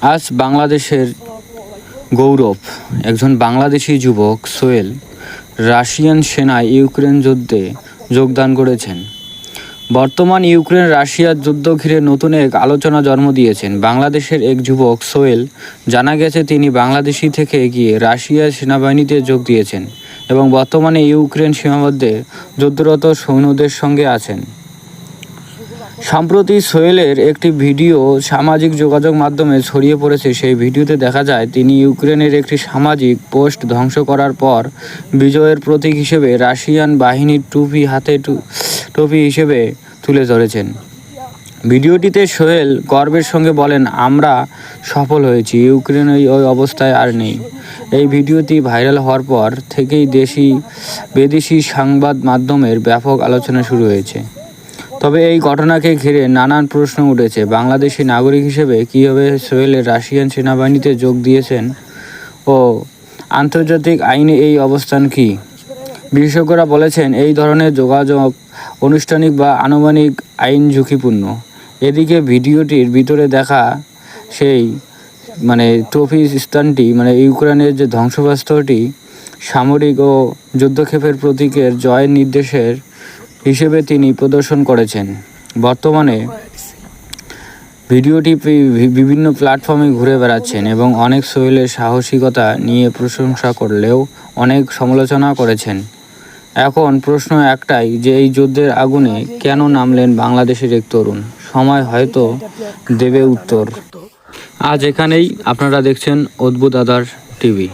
আজ বাংলাদেশের গৌরব একজন বাংলাদেশি যুবক সোহেল রাশিয়ান সেনায় ইউক্রেন যুদ্ধে যোগদান করেছেন। বর্তমান ইউক্রেন রাশিয়ার যুদ্ধ ঘিরে নতুন এক আলোচনা জন্ম দিয়েছেন বাংলাদেশের এক যুবক সোহেল। জানা গেছে তিনি বাংলাদেশি থেকে গিয়ে রাশিয়ার সেনাবাহিনীতে যোগ দিয়েছেন এবং বর্তমানে ইউক্রেন সীমান্তে যুদ্ধরত সৈন্যদের সঙ্গে আছেন। সম্প্রতি সোহেলের একটি ভিডিও সামাজিক যোগাযোগ মাধ্যমে ছড়িয়ে পড়েছে। সেই ভিডিওতে দেখা যায় তিনি ইউক্রেনের একটি সামাজিক পোস্ট ধ্বংস করার পর বিজয়ের প্রতীক হিসেবে রাশিয়ান বাহিনীর টুপি হাতে টুপি হিসেবে তুলে ধরেছেন। ভিডিওটিতে সোহেল গর্বের সঙ্গে বলেন, আমরা সফল হয়েছি, ইউক্রেন ওই অবস্থায় আর নেই। এই ভিডিওটি ভাইরাল হওয়ার পর থেকেই বিদেশি সংবাদ মাধ্যমের ব্যাপক আলোচনা শুরু হয়েছে। তবে এই ঘটনাকে ঘিরে নানান প্রশ্ন উঠেছে। বাংলাদেশি নাগরিক হিসেবে কীভাবে সোহেল রাশিয়ান সেনাবাহিনীতে যোগ দিয়েছেন ও আন্তর্জাতিক আইনে এই অবস্থান কী? বিশেষজ্ঞরা বলেছেন এই ধরনের যোগাযোগ আনুষ্ঠানিক বা আনুমানিক আইন ঝুঁকিপূর্ণ। এদিকে ভিডিওটির ভিতরে দেখা সেই ট্রফি স্থানটি ইউক্রেনের যে ধ্বংসবাস্তবটি সামরিক ও যুদ্ধক্ষেপের প্রতীকের জয়ের নির্দেশের হিসেবে তিনি প্রদর্শন করেছেন। বর্তমানে ভিডিওটি বিভিন্ন প্ল্যাটফর্মে ঘুরে বেড়াচ্ছেন এবং অনেক সোহেলের সাহসিকতা নিয়ে প্রশংসা করলেও অনেক সমালোচনা করেছেন। এখন প্রশ্ন একটাই যে এই যুদ্ধের আগুনে কেন নামলেন বাংলাদেশের এক তরুণ? সময় হয়তো দেবে উত্তর। আজ এখানেই। আপনারা দেখছেন অদ্ভুত আধার টিভি।